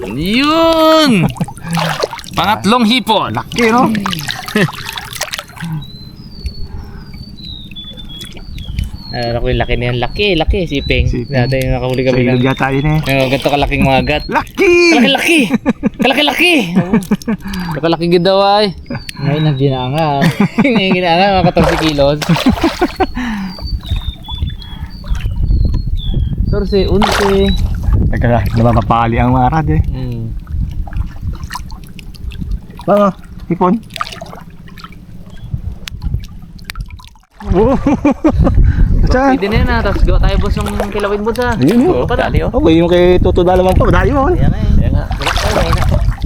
Yun! Pangatlong hipon. Laki, no? Ako yung laki na yan. Laki. Siping. Siping. Dati yung nakahuli Sa kami ilog ng... yata yun eh. Ganito kalaking mga gat. Laki! Kalaki-laki! Kalaki gid daw ay. Ngayon ang ginanga. Ngayon ginanga, mga 14 kilos. 14, 11. Teka, namamapali ang mga rad eh. Mga, hipon. Oh! Saan? Pwede na yan ha. Tapos gawa tayo boss yung kilawin mo sa. Ayun yun. Padali oh. Okay, yung kay Toto Dalaman pa, madali mo. Ayan na eh.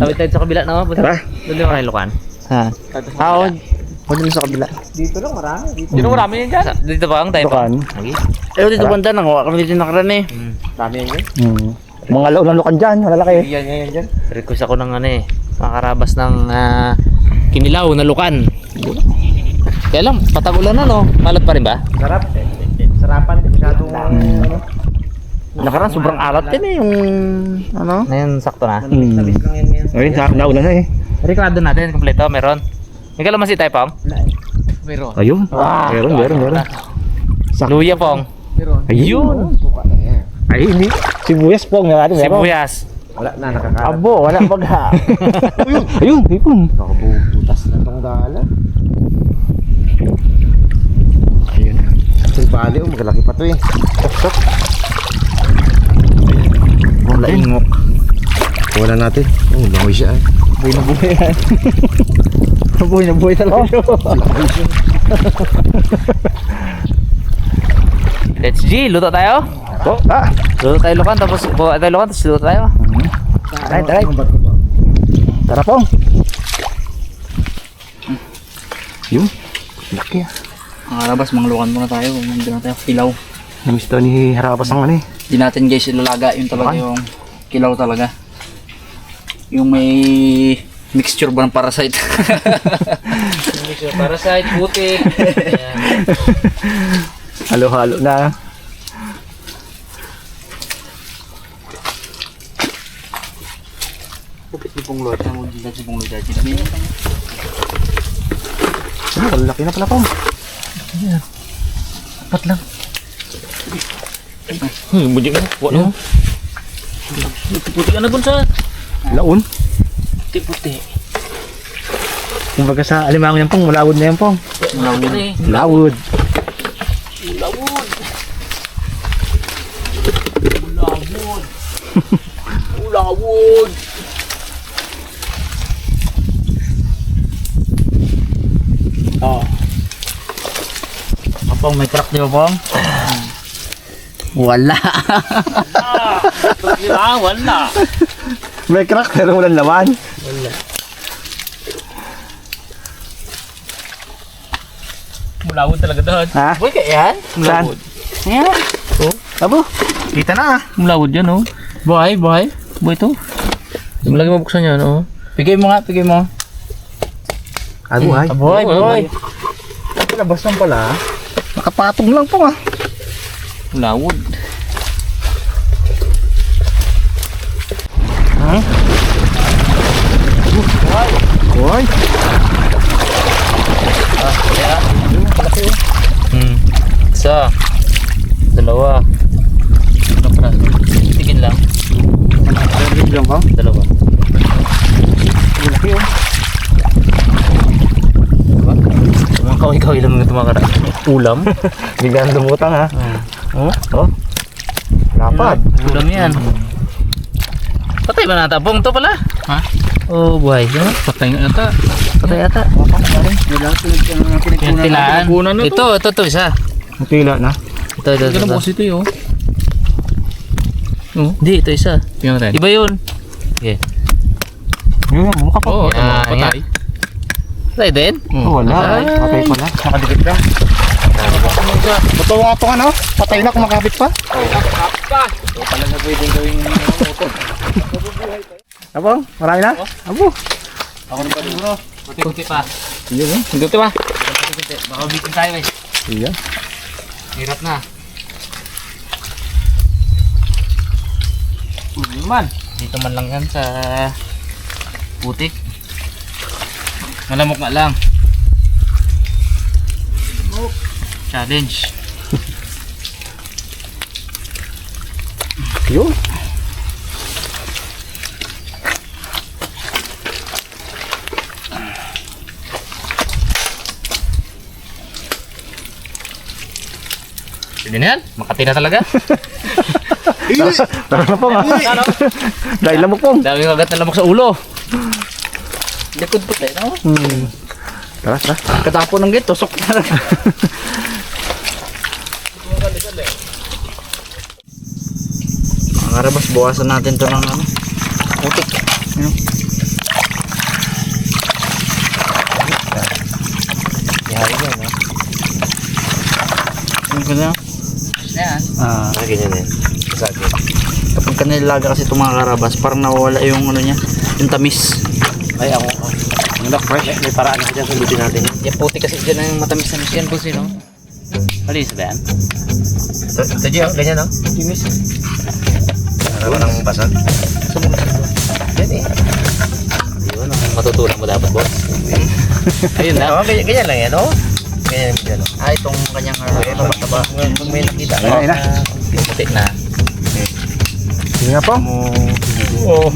Tawid tayo sa kabila na boss. Tara. Doon din kayo lukan. Ha? Huwag din sa kabila. Dito marami yan dyan. Dito pa ang tayo pa. Lukan. Eh dito banda nangawa kami dito nakaran eh. Dami yan dyan. Mga laon ng lukan dyan, malalaki. Yan dyan. Request ako ng ano eh. Makakarabas ng kinilaw na lukan. Kaya lang, patagulan na no? Malat pa rin ba? Sarap. Sarapan. Masyadong ano. Nakaraan sobrang alat din eh yung ano. Ngayon sakto na. Tamis lang yan ngayon. Ayun, nauna na eh. Reklado natin, kompleto, meron. May kalamansi tayo pong? Meron. Ayun. Meron. Luya pong? Ayun. Ay, hindi. Sibuyas po, meron. Sibuyas. Wala na, nakakalat. Abo, wala baga. Ayun, hipon. Nakabubutas na itong dala. Ayun. Yung bali, magalaki pa to eh. Sok. Wala ingok. Wala natin. Langoy siya eh. Buhay na buhay yan. Buhay na buhay talaga siya. Let's G, luto tayo. Oh, Luto tayo lukan, tapos buha tayo lukan, tapos luto tayo. Tara. Tara po. Yun. Laki ah. Ang harabas, manglukan muna tayo. Hindi na tayo kilaw. Namiss daw ni Harapas ang ano eh. Di natin guys ilalaga, yun talaga yung kilaw talaga. Yung may mixture ba ng parasite? Mixture parasite, putik. Ayan. Halo-halo na. Pupit ni pong lord. Ang hindi si pong lord. Ang laki na pala po. Apat lang. Budik na. Wala. Putik ka na po sa... Laon. Putik-putik. Kumbaga sa alimango yan pong, malawod na yan pong. Malawod na eh. Lawod. Ulawod. Ulawod. Oh. Apong may crack di ba pong? Wala. Wala. May crack pero walang laman. Wala. Mulawod talaga doon. Ha? Boy, kaya yan? Mulawod. Ayan. Oh. Abo. Kita na ah. Mulawod yan, oh. Buhay. Buhay to. Lagi mo buksan yan, oh. Pigay mo nga, pigay mo. Buhay. Buhay. Labas lang pala. Nakapatong lang po ah. Mulawod. Ha? Buhay. Kaya. Isa. Dalawa. Tigin lang. Lang po. Dalawa. Laki oh. Ikaw ilang na tumakara. Ulam? Biglang lumutang ha. Oh? Oh. Lapad. Ulam yan. Patay ba natapong to pala? Ha? Oh, buhay. Patay nga ata. Patay ata. Pinagtilaan. Ito, isa. Ang tila na. Ito. Ito yun. Hindi, ito isa. Iba yun. Okay. Yun, mukha pa. Oo, patay. Patay din? Oh, wala. Patay pala. Nakadikit ka. Totoo nga ito ano? Patay na kumakabit pa. Ito pala na pwedeng gawing motor. Abo, marami na? Abo. Ako na pa siguro. Kunti pa. Kunti pa. Baka bitin tayo eh. Iya. Hirap na. Man, dito man lang yan sa putik. Malamok nga lang. Challenge. Yun. Pwede na yan. Makati na talaga. Tara na po nga. Ano? Dahil lamok po. Daming kagat na lamok sa ulo. Likod po tayo, no? Tara, tara. Katapo ng gate, tusok na lang. Mga karabas, buwasan natin to ng ano, putik. Ano? Ihari yan, no? Ano ka na? Yan. Ganyan yan. Kasagin. Kapag ka nilaga kasi itong mga karabas, parang nawawala yung ano niya, yung tamis. Ay, ako. Ang fresh. May paraan ako dyan. Sundutin natin. Yung putik kasi dyan ang matamis na yan po sino. Malis ba yan? Ito dyan, ganyan, no? Timis. Para walang basag. Yan eh. Yun, ang matutunan mo dapat, boss. Ayun na. Oo, ganyan lang yan, no? Ganyan yan, no? Ah, itong kanyang taba. Pag may nakita. Ayun na. Putik na. Sige nga po. Oo.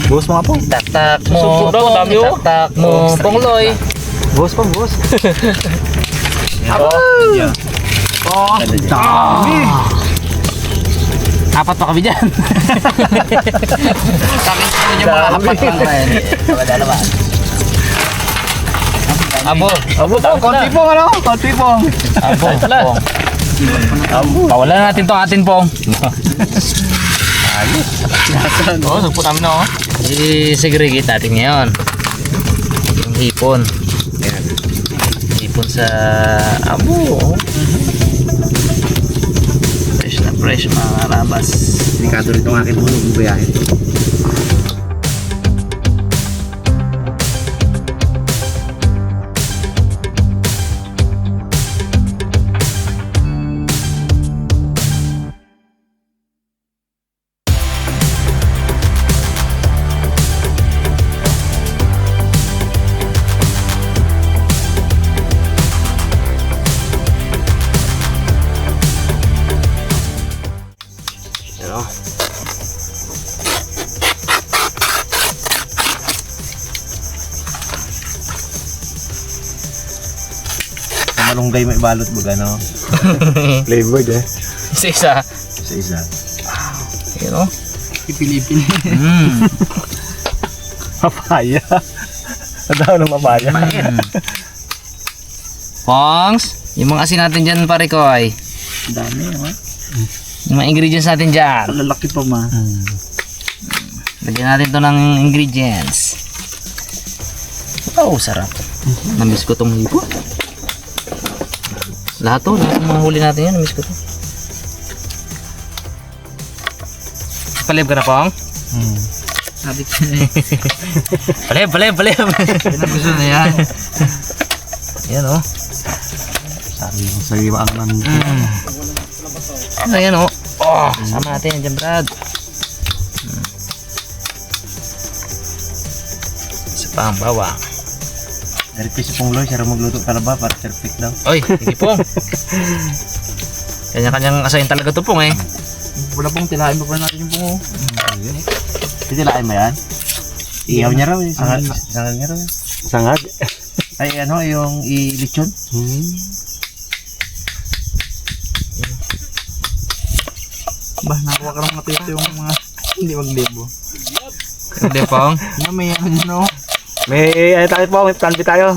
Buhos mo nga po. Tak-tak mo, Susunod daw, dami, oh. tak-tak mo, pongloy. Buhos po, buhos. Abo! Oh, dami. Apat pa kami dyan. Kami yung mga apat lang na yan. Dalawa. Abo. Abo po, konti po ano? Konti po. Abo. Pawalan natin to atin pong. Ayos. Oo, sugpo namin na oh. I-segregate natin ngayon. Yung hipon. Ayan. Hipon sa abo. Fresh na fresh mga karabas. Delikado rin itong akin mo. Bubayahin. Malunggay may balot mo gano. Flavored eh. Isa-isa. Sa isa. Yun oh. Ipilipin. Papaya. Ang daw ng papaya. Pongs, yung mga asin natin dyan pare ko ay. Dami oh. Yung mga ingredients natin dyan. Lalaki pa ma. Lagyan natin to ng ingredients. Oh, sarap. Namiss ko tong hipo. Lahat to, lahat ng mga huli natin yan, namiss ko to. Palib ka na, Pong? Sabi ko na eh. Palib. Yan ang gusto na yan. Yan oh. Sariwa ang nandito. Ayan oh. Oh, sama natin yan dyan, Brad. Isa pa ang bawang. Dari piso pong loy, siya magluto ka na ba para perfect daw. Oy, hindi Pong. Kanya-kanyang asayin talaga to Pong eh. Wala pong tilahin pa natin yung bungo. Titilain mo yan? Ihaw niya raw eh. Sangal niya raw eh. Sangag. Ay ano, yung ilitsyon. Bah, nakuha ka ng matito yung mga hindi magdebo. Hindi Pong. Nga may ano dyan oh. May ano tayo po, may plan B tayo.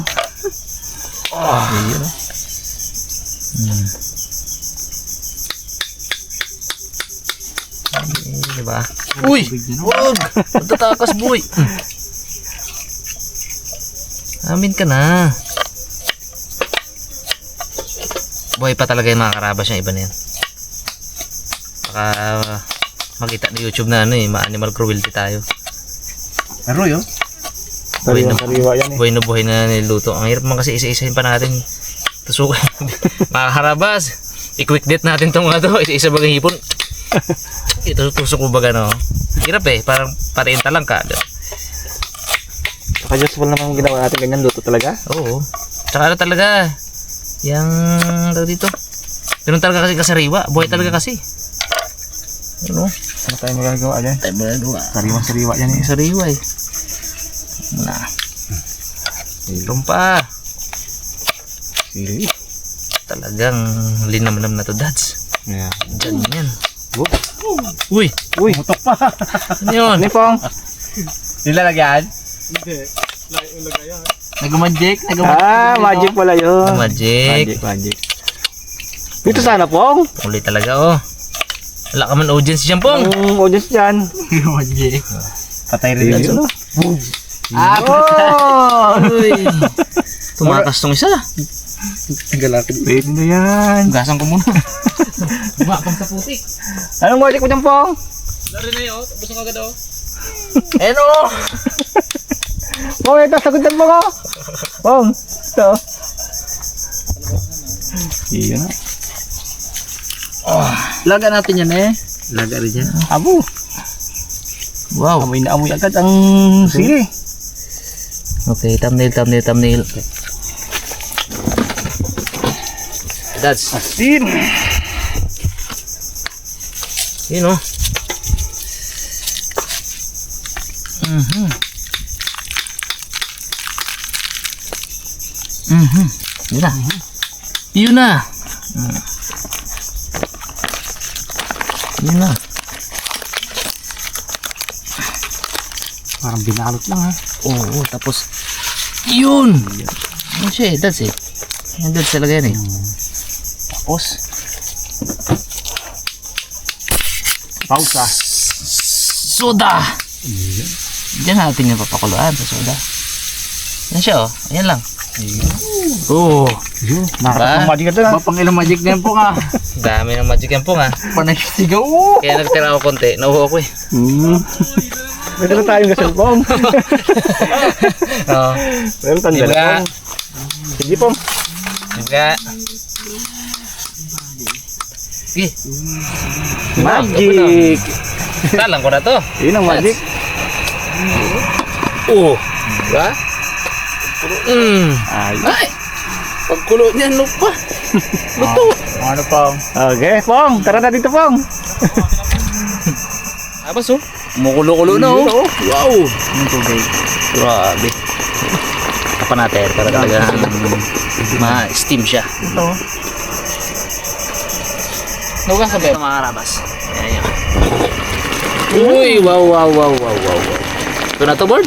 Diba? Uy! Wag! Magtatakas boy! Amin ka na. Buhay pa talaga yung mga karabas yung iba na yan. Baka makita na YouTube na ano eh, ma-animal cruelty tayo. Pero yun. Sariwa yan eh. Buhay na niluto. Ang hirap man kasi isa-isahin pa natin. Tusukan. Mga karabas, i-quick date natin itong mga to. Isa-isa bagang hipon. Ito tusok mo baga no. Hirap eh, parang patiin talang ka. Paka-useful naman ginawa natin ganyan, luto talaga. Oo. Tsaka ano talaga, yung tawag dito. Ganun talaga kasi kasariwa. Buhay talaga kasi. Ano? Ano tayo magagawa dyan? Tayo magagawa. Sariwa-sariwa yan eh. Sariwa eh. Muna. Meron pa. Sili. Talagang linam-lam na to, Dads. Yeah. Ganyan. Uy! Uy, mutok pa. Ano yun? Ano pong? Nilalagyan? Nag-magic. Magic pala yun. Magic. Magic. Dito sana pong. Ulit talaga oh. Wala ka man audience dyan, Pong. Ang audience dyan. Magic. Patay rin yun. Uy! Tumakas tong isa. Galakid. Pwede na yan. Gasan ko muna. Bumakang sa putik. Anong magic mo dyan pong? Lari na yun. Busang agad oh. Ano? Pong, ito. Sagutan mo ko. Pong. Ito. Iyon na. Laga natin yan eh. Laga rin dyan. Abo. Wow. Amoy na amoy agad ang sili. Okay, thumbnail. That's Asin. yun oh. Yun na. Yun na. Yun na. Parang binalot lang ha. Oo, tapos yun. Ano siya eh, that's eh. Yung that's talaga yan eh. Tapos Pausa. soda. Diyan natin yung papakuluan sa soda. Yan siya oh. Ayan lang. Oo. Yun. Nakakapang magic ka dyan ha. Pang ilang magic na yan po nga. Dami ng magic yan po nga. Panagsigaw. Kaya nagtira ako konti. Nauho ako eh. Pwede na tayong gasal pong. Oo. Meron tanda Diba? pong. Sige pong. Diba? Sige. Magic. Talang ko na to. Yun ang magic. Oo. Diba? Ayun. Ay! Pagkulo niyan, lupa. Luto. Ano pong? Okay, pong. Tara na dito pong. Abas oh. Kumukulo-kulo na oh. Wow. Ano tubig? Grabe. Tapan natin para talaga ma-steam siya. Ito. Nugas sa bed. Mga karabas. Ayan. Uy, wow. Ito na to, Board?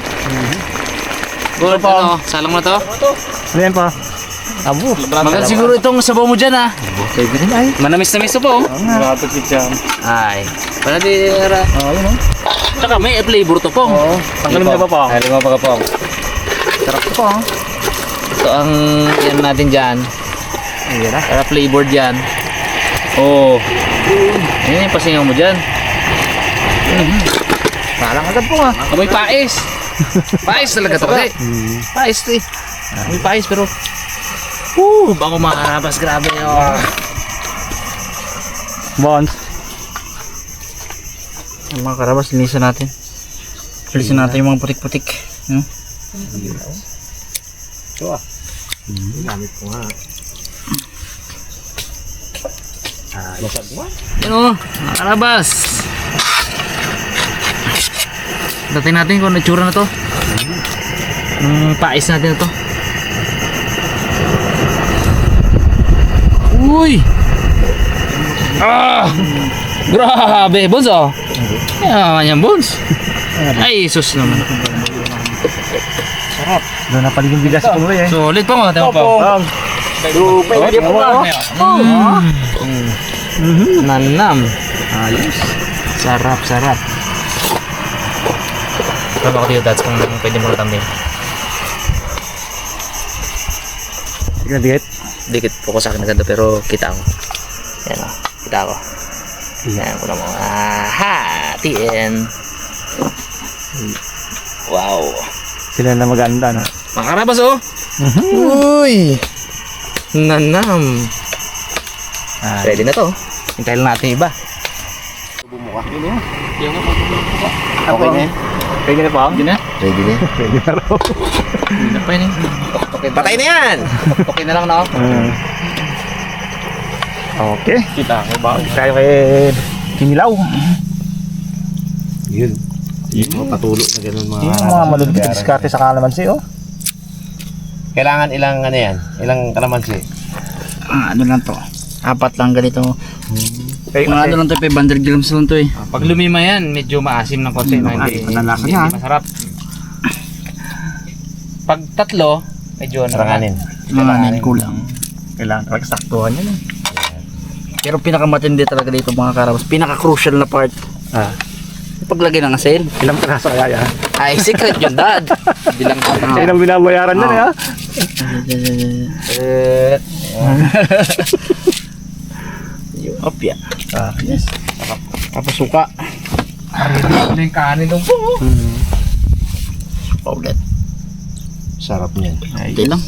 Board, ano? Salang na to? Ano yan pa? Abo. Maganda siguro itong sabaw mo dyan, ha? Pwede rin ay. Manamis-namis to po. Lapit kitchen. Ay. Para di... Oo, yun o. Tsaka may flavor to, Pong. Oo. Tanggalin mo na ba pong? Tanggalin mo pa, Pong. Sarap to pong. Ito ang yan natin dyan. Ayan na. Para flavor dyan. Oh. Ayan yung pasingaw mo dyan. Parang agad po nga. Amoy pais. Pais talaga to kasi. Pais to eh. Amoy pais pero bago mga karabas, grabe oh. Bonds. Yung mga karabas, linisan natin. Linisan natin yung mga putik-putik. Ito ah. Gamit ko nga. Lasag mo? Yan o, mga karabas. Dating natin kung natsura na to. Pais natin na to. Uy! Grabe, Bones oh. Yan yan, Bones. Ay, sus naman. Sarap. Doon na pala yung bigas ko eh. Solid pa mo, tayo pa. Pong. Pwede po ba? Nanam. Ayos. Sarap. Tama ko dito, Dads, kung pwede mo thumbnail. Sige na dikit. Dikit po ko sa akin na ganda pero kita ko. Yan o, kita ko. Yan ko na mo. Hatiin. Wow. Sila na maganda na. Makarabas oh. Uy. Nanam. Ready na to. Hintayin lang natin iba. Bumuka. Yung mga Okay na yan. Pwede na pa? Hindi na. Ready na. Pwede na raw. Hindi na pa yun. Okay, Patay na yan! Okay na lang na ako. Okay. Kita ko ba? Tayo kay Kinilaw. Yun. Yung mga patulo na ganun mga... Yung mga malulupit na diskarte sa kalamansi, oh. Kailangan ilang ano yan? Ilang kalamansi? Ano lang to? 4 lang ganito. Kaya Mga ano lang to, 500 grams lang to eh. Pag lumima yan, medyo maasim ng konti. na hindi, malalasa hindi yan. masarap. Pag 3, medyo Saranganin. Mga kulang. kailangan talaga saktuhan yun, eh. Pero pinakamatindi talaga dito mga karabas. Pinaka-crucial na part. Paglagay ng asin. Ilang piraso kaya yan? Ay, secret yun, dad. Bilang ko. Kaya nang binabayaran na, ha? Opya. Yes. Tapos suka. Ano yung kanin doon po? Suka ulit. Sarap niyan. Hindi lang.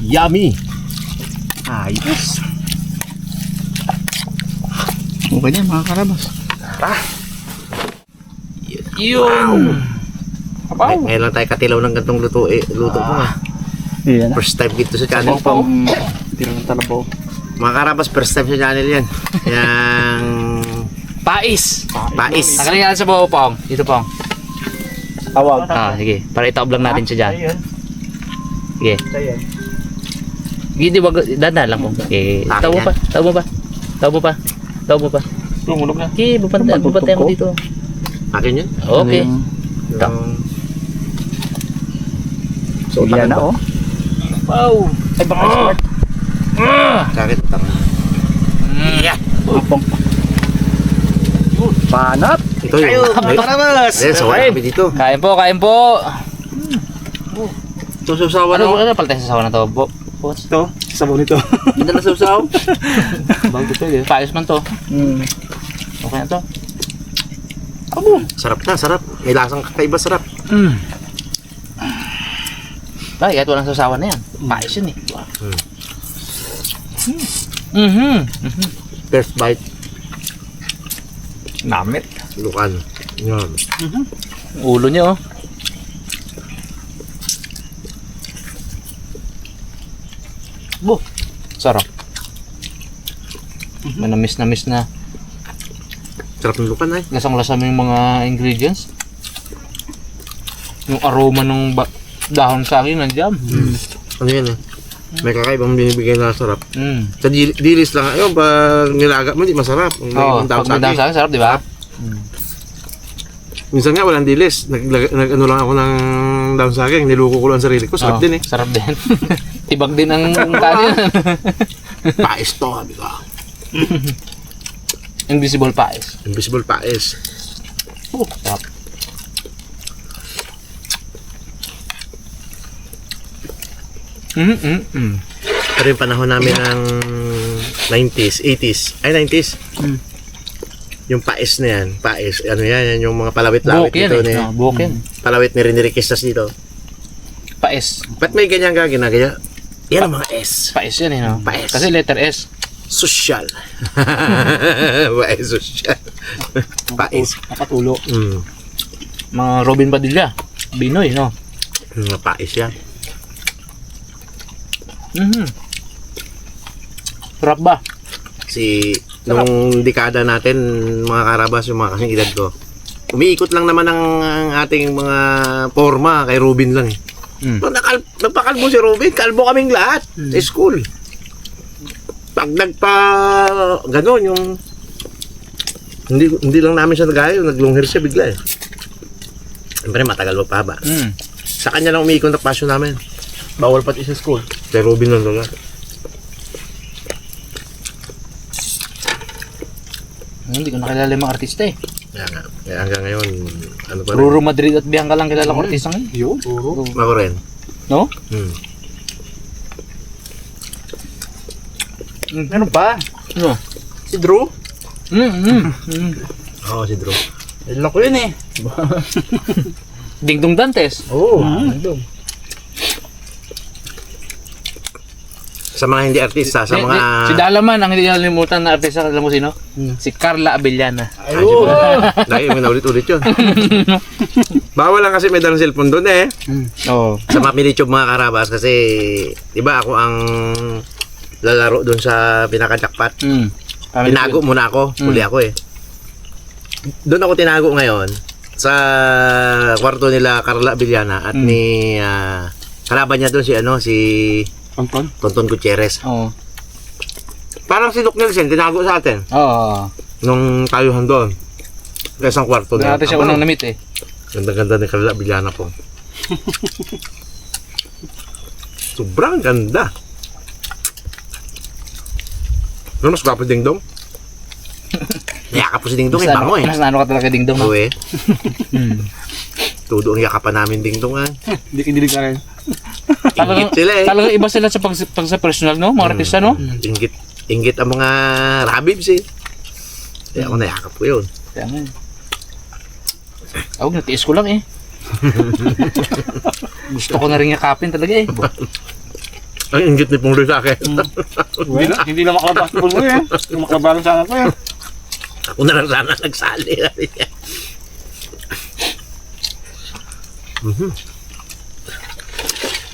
Yummy! Ayos. Okay na mga karabas. Yun! Ngayon lang tayo katilaw ng gantong luto ko nga. Yan. First time dito sa channel. Tiro ng talabaw. Mga karabas, first time sa channel yan. Yang... Pais! Pais. Nakalagay natin sa bawah, Pong. Dito, Pong. Tawag. Sige. Para itaob lang natin siya dyan. Ayun. Sige. Ayun. Sige, di ba? Dandan lang, Pong. Okay. Akin Tawo yan. pa. Tawo mo pa. Tawo mo pa. Tawo mo pa. Tumulog na. Okay, babantayan mo dito. Akin yun. Okay. So, Yan na, oh. Wow! Ay, baka smart. Sakit. Yeah. Panat. Ito yung... Mga karabas! Yes, so kami dito. Kain po, kain po. Ito sausawan Ano, ako. ano pala tayo sa sawa na to? Ito, sabaw nito. Hindi na sausaw. Bago to, paayos man to. Okay na to. Sarap na, sarap. May lasang kakaiba, sarap. Ay, kahit walang sasawan na yan. Paayos yun eh. First bite. Namit. Lukan. Yan. Ulo niya oh. Sarap. Manamis na. Sarap ng lukan ay. Lasang-lasa mo yung mga ingredients. Yung aroma ng dahon sa akin nandiyan. Ano yan eh? May kakaibang binibigay na sarap. Sa dilis lang. Ayun, pag nilaga mo, di masarap. Oo, pag may dahon sa akin, sarap, di ba? Minsan nga walang dilis. Nag-ano lang ako ng down sa akin. Niluko ko lang ang sarili ko. Sarap din eh. Sarap din. Tibag din ang kanin. Pais to, sabi ko. Invisible pais. Invisible pais. Sarap. Pero yung panahon namin ng 90s, 80s. Ay, 90s. Yung pais na yan. Pais. Ano yan? Yan yung mga palawit-lawit Buhok yan dito. eh. Buhok yan. Palawit ni Rinirikistas dito. Pais. Ba't may ganyan ka ginagaya? Yan ang mga S. Pais yan eh. No? Pais. Kasi letter S. Social. Pais social. Pais. Nakatulo. Mga Robin Padilla. Binoy, no? Mga pais yan. Sarap ba? Nung dekada natin, mga karabas, yung mga kasing edad ko, umiikot lang naman ang ating mga forma kay Robin lang eh. So, nagpakalbo si Robin, kalbo kaming lahat sa school. Pag gano'n yung hindi lang namin siya nagayo, naglong hair siya bigla eh. Siyempre matagal magpahaba. Sa kanya lang umiikot na passion namin. Bawal pati sa school. Kay Robin lang lang. Hindi ko nakilala yung mga artista eh. Kaya nga, kaya hanggang ngayon, ano pa rin. Ruro Madrid at Bianca lang kilala ko artista ngayon. Yun, puro. Ako rin. No? Meron pa. No. Si Drew. Oo, si Drew. Ilan ko yun eh. Dingdong Dantes. Oo. Sa mga hindi artista, sa mga... Si Dalaman, ang hindi nalimutan na artista, alam mo sino? Si Carla Abellana. Ayun! Dahil may naulit-ulit yun. Bawal lang kasi may dalang cellphone doon eh. Oo. Sa mga pinitube mga karabas kasi, di ba ako ang lalaro doon sa pinaka-jackpot. Tinago muna ako, huli ako eh. Doon ako tinago ngayon sa kwarto nila Carla Abellana at ni kalaban niya doon si Tonton Gutierrez. Oo. Parang si Doc Nelson, tinago sa atin Oo. nung tayuhan doon. Sa isang kwarto Doon natin siya unang na-meet eh. Ganda-ganda ni Carla Abellana po. Sobrang ganda. Ano mas gwapo Ding Dong? Yakap po si Ding Dong, bango eh. Mas naano ka talaga Ding Dong. Oo eh. Tudo ang yakapan namin Ding Dong ah. Hindi kinilig ka rin. Inggit sila eh. Talagang iba sila sa pag sa personal, no? Mga artista, no? Inggit ang mga rabibs eh. Kaya ako nayakap ko yun. Kaya nga. Awag, natiis ko lang eh. Gusto ko na rin yakapin talaga eh. Ang inggit ni Pungloy sa akin. Hindi na makabasketball ko eh. Makabalong sana ko eh. Ako na lang sana nagsali.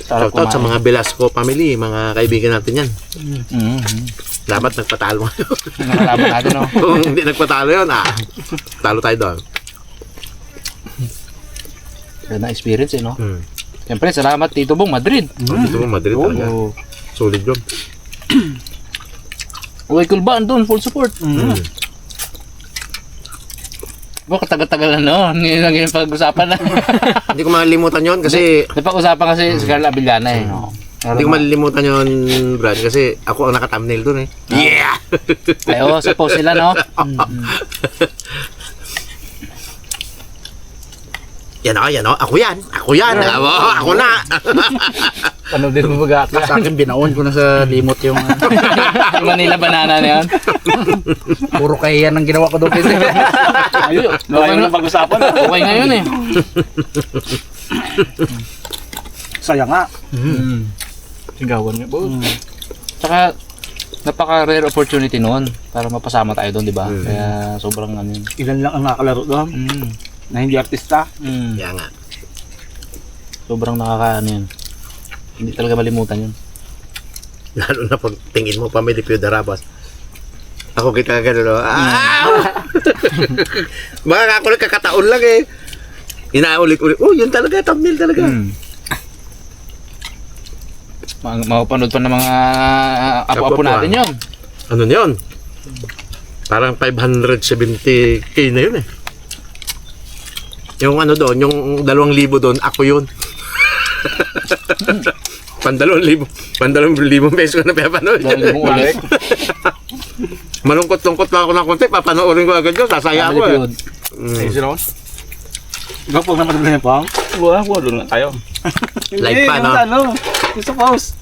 Sarap Shoutout sa mga Velasco family, mga kaibigan natin yan. Dapat nagpatalo. Nakalaban natin, no? Kung hindi nagpatalo yun, talo tayo doon. Ganda experience eh, no? Hmm. Siyempre, salamat Tito Bong, Madrid. Dito mo, Madrid talaga. Oo. Solid yun. Uy, Kulbaan doon, full support. Katagal-tagal na, no? Ngayon lang yung pag-usapan na. Hindi ko makalimutan yun kasi Napag-usapan kasi si Carla Abellana eh, no? hindi ko malilimutan yun, Brad, kasi ako ang naka-thumbnail doon eh. Yeah! Ay, oh, sa post sila, no? Yan o, ako yan. Ako na. Ano din mo baga? Sa akin, binaon ko na sa limot yung Yung Manila banana na yan. puro kahiyan ang ginawa ko doon. Ayun, okay na pag-usapan. Okay ngayon eh. Sayang nga. Sigawan niya, boss. Tsaka, napaka-rare opportunity noon para mapasama tayo doon, di ba? Kaya sobrang ano yun. Ilan lang ang nakakalaro doon na hindi artista. Kaya nga. Sobrang nakakaano yun. Hindi talaga malimutan yun. Lalo na pag tingin mo, Pamilya Pio Darabas. Ako kita gano'n, no? Baka ako kakataon lang eh. Inaulit-ulit. Oh, yun talaga, thumbnail talaga. Makapanood pa ng mga apo-apo natin yun. Ano yun? Parang 570k na yun eh. Yung ano doon, yung 2,000 doon, ako yun. Pan 2,000 pesos ko na pinapanood. 2,000 ulit. Malungkot-lungkot pa ako ng konti, papanoorin ko agad yun, sasaya ako eh. Ayun sila. Ikaw pag naman na pa. Wala, doon lang tayo. Live pa, no? Ano? Gusto pause.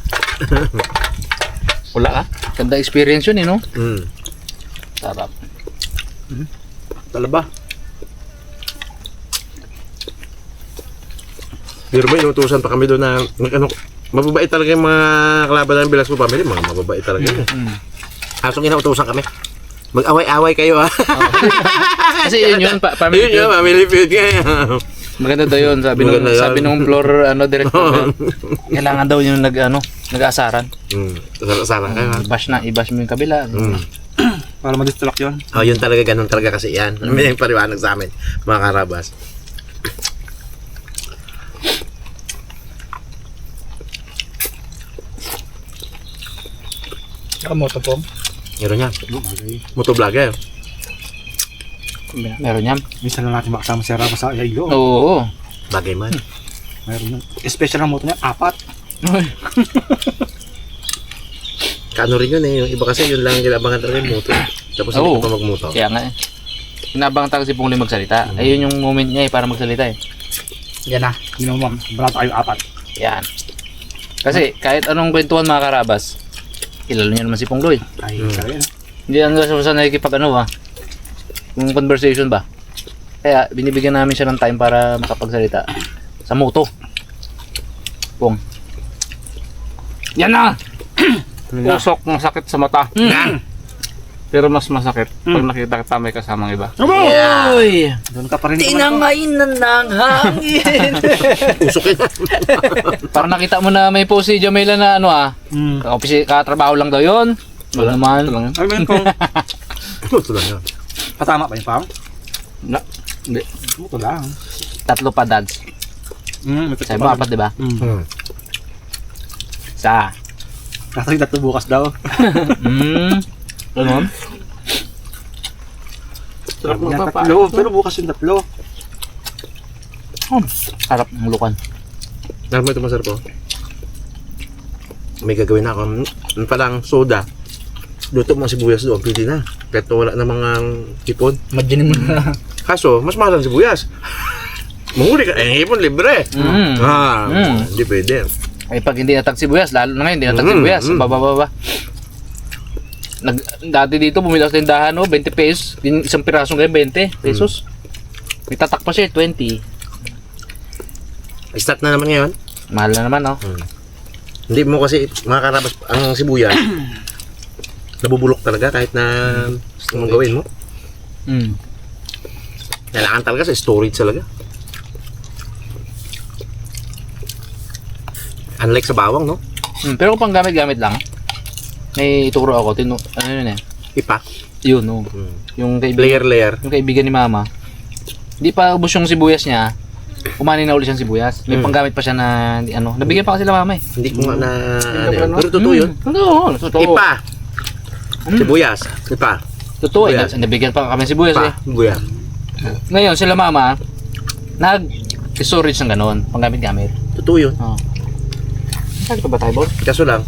Wala ka? Ganda experience yun eh, no? Sarap. Talaba. Pero ba, inutusan pa kami doon na, ano, mababait talaga yung mga kalaban ng Velasco family, mga mababait talaga yun. Asong inautusan kami. Mag-away-away kayo ha. Kasi yun, family Yun yun, feud. family feud kaya. Maganda daw yun. Maganda yun. Sabi nung floor director. Kailangan daw yung nag-aasaran. Sarang kayo ha. I-bash mo yung kabila. Para ma-distract yun. Oh, yun talaga, ganun talaga kasi yan. May pariwanag sa amin, mga karabas. Moto po. Meron yan. Motovlogger. Meron yan. Minsan na natin makasama si Rama sa Yailo. Oo. Bagay man. Meron yun. Special ang moto niya, 4. Kaano rin yun eh. Yung iba kasi yun lang kailangan talaga yung moto. Tapos hindi Oo. pa magmoto. Kaya nga eh. Inabang talaga si Pungli magsalita. Ayun yung moment niya eh para magsalita eh. Yan na. Yun naman, barato kayo 4. Yan. Kasi kahit anong kwentuhan mga karabas, kilala niyo naman si Pungloy. Ay, sorry. Hindi ano sa nakikipag ano ba? Yung conversation ba? Kaya binibigyan namin siya ng time para makapagsalita sa moto. Pong. Yan na! Usok, masakit sa mata. Pero mas masakit pag nakita kita may kasamang iba. Uy! Doon ka pa rin Tinangainan ng hangin. Usok yun. Parang nakita mo na may post si Jamela na ano katrabaho lang daw yun. Wala naman. Ay, men kung Ito lang yun. patama pa yung pang. Hindi. Ito lang. 3 pa dads. May Sabi mo 4, di ba? Isa. Kasi dito bukas daw. Ganun? Sarap ng tatlo. Pero bukas yung tatlo. Sarap ng lukan. Alam mo ito masarap po. May gagawin na ako. Palang soda. Luto mga sibuyas doon. Pwede na. Kahit wala na mga hipon. Imagine mo na. Kaso, mas mahal ang sibuyas. Manghuli ka. Hipon libre. Hindi pwede. Ay pag hindi natag sibuyas, lalo na ngayon hindi natag sibuyas. Baba. Dati dito bumili ako sa tindahan 20 pesos. Isang pirasong ganyan 20 pesos. May tatak pa siya 20. Start na naman ngayon. Mahal na naman Hindi mo kasi makakarabas ang sibuyas. Nabubulok talaga kahit na anong gawin mo. Kailangan talaga sa storage talaga. Unlike sa bawang, no? Pero kung pang gamit-gamit lang, may ituro ako. Ano yun eh? Ipa. Yun Yung kaibigan, Layer. yung kaibigan ni mama. Hindi pa ubos yung sibuyas niya. Kumanin na ulit siyang sibuyas. May panggamit pa siya na nabigyan pa kasi sila mama eh. Hindi ko nga na ano yun. Pero totoo yun. Totoo. Ipa. Sibuyas. Ipa. Totoo eh. Sibuyas. Nabigyan pa kami sibuyas eh. Ipa. Sibuyas. Ngayon sila mama, nag-storage ng ganon. Panggamit-gamit. Totoo yun. Saan pa ba tayo, Bol? Kaso lang,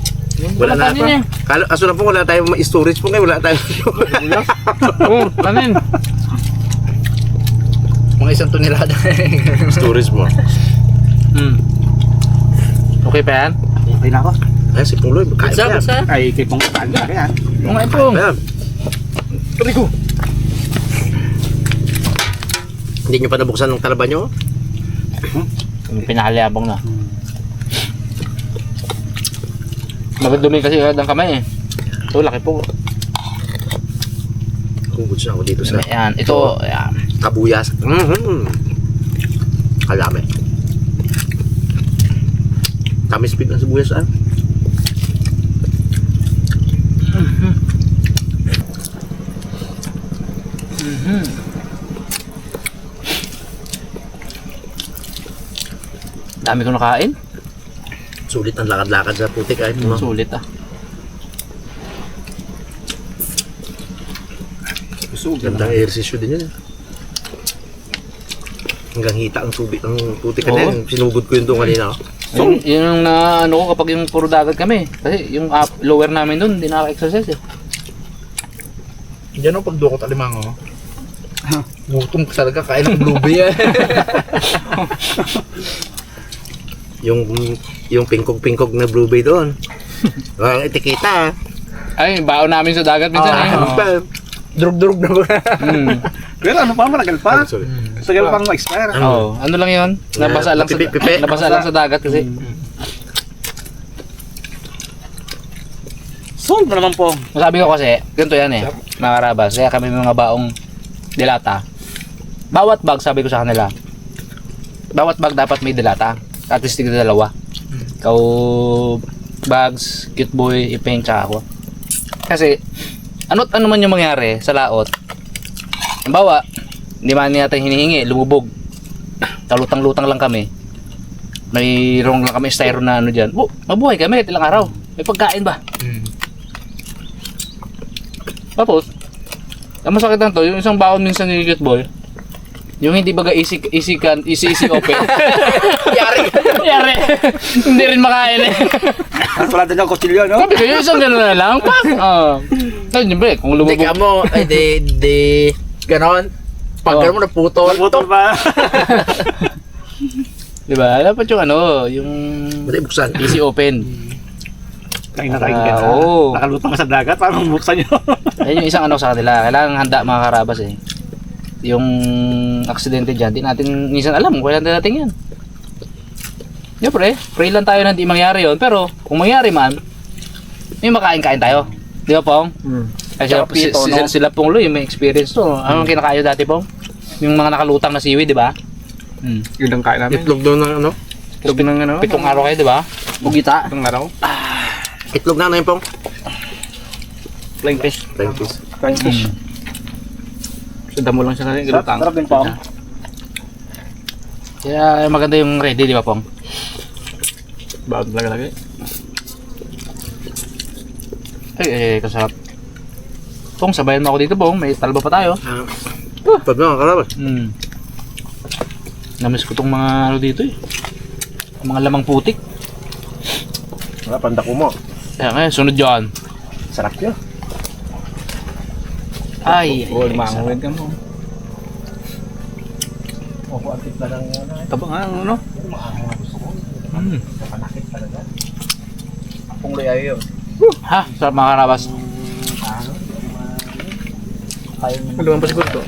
wala na pa. Kaso lang po wala tayong storage po ngayon. Wala tayong Lamin. Mga 1 tonelada. storage mo. Okay pa yan? Okay na ako. Ay, si Pungloy. Kaya pa yan. Ay, kay Pong Taga. Kaya. Yung nga ipong. Ayan. Rico. Hindi nyo pa nabuksan ng talaba nyo? Yung pinakaliabong na. Magdumi kasi ang kamay eh. Ito, laki po. Kungod siya ako dito sa Yan, ito, yan. kabuyas. Kalami. Tamis pig ng sibuyas, Dami ko nakain. Sulit ang lakad-lakad sa putik kahit mga. Sulit Gandang ehersisyo din yan. Hanggang hita ang tubig ang putik ka Oo. din. Sinugod ko yun doon kanina. Yun ang na ano ko kapag yung puro dagat kami. Kasi yung lower namin doon, hindi nakaka-exercise eh. Diyan o pagdukot alimango. Gutom ka talaga, kain ng blueberry eh. Yung pingkog-pingkog na blueberry doon. Walang etiketa. Ay, baon namin sa dagat minsan eh. Drug-drug na ba? Pero ano pa, maragal pa. Sorry. Tagal pang ma-expire. Oo, ano lang yun? Nabasa lang sa Pipi. nabasa lang sa dagat kasi. Sold na naman po. Masabi ko kasi, ganito yan eh, mga karabas. Kaya kami mga baong dilata. Bawat bag, sabi ko sa kanila, bawat bag dapat may dilata. At least tigil 2. Ikaw, bags, cute boy, ipeng, tsaka ako. Kasi, ano't ano man yung mangyari sa laot, halimbawa, hindi man natin hinihingi, lumubog. Kalutang-lutang lang kami. Mayroong lang kami styro na ano dyan. Mabuhay kami, ilang araw. May pagkain ba? Tapos, ang masakit lang to, yung isang baon minsan ni cute boy, yung hindi baga easy open. Yari. Hindi rin makain eh. Wala din yung kutsilyo, no? Sabi ko, yung isang gano'n na lang, pak! Siyempre, kung lumubog. Teka mo, ay di, ganon. Pag gano'n mo naputol. Putol pa. Diba? Dapat yung ano, yung Mali buksan. easy open. Kain na kain ka. Oo. Nakalutang ka sa dagat, parang buksan nyo. Ayun yung isang ano sa kanila. Kailangan handa mga karabas eh. Yung aksidente dyan, di natin minsan alam kung kailan natin yan. Siyempre, pray lang tayo na hindi mangyari yon. Pero kung mangyari man, May makain-kain tayo. Di ba, Pong? Ay, sila, Sarap ito, no? sila Pong Loy, may experience to. Anong kinakain dati, Pong? Yung mga nakalutang na siwi, di ba? Yun ang kain namin. Itlog doon ng ano? Itlog ng ano? 7 araw kayo, di ba? Bugita. Itong araw. Itlog na ano yung pong? Flying fish. Thank you. Flying fish. So, damo lang siya kasi lutang. Sarap din po. Kaya maganda yung ready, di ba, Pong? Bago talaga lagi. Ay, kasarap. Pong, sabayan mo ako dito, Pong. May talba pa tayo. Pag mga karabas. Namiss ko tong mga ano dito eh. Mga lamang putik. Panda ko mo. Kaya ngayon, sunod yun. Sarap yun. Ay, Gold, sarap. manguwid ka mo. Tabang nga, ano? Kung layayo yun. Ha? Sarap mga karabas. Maluwan pa siguro to.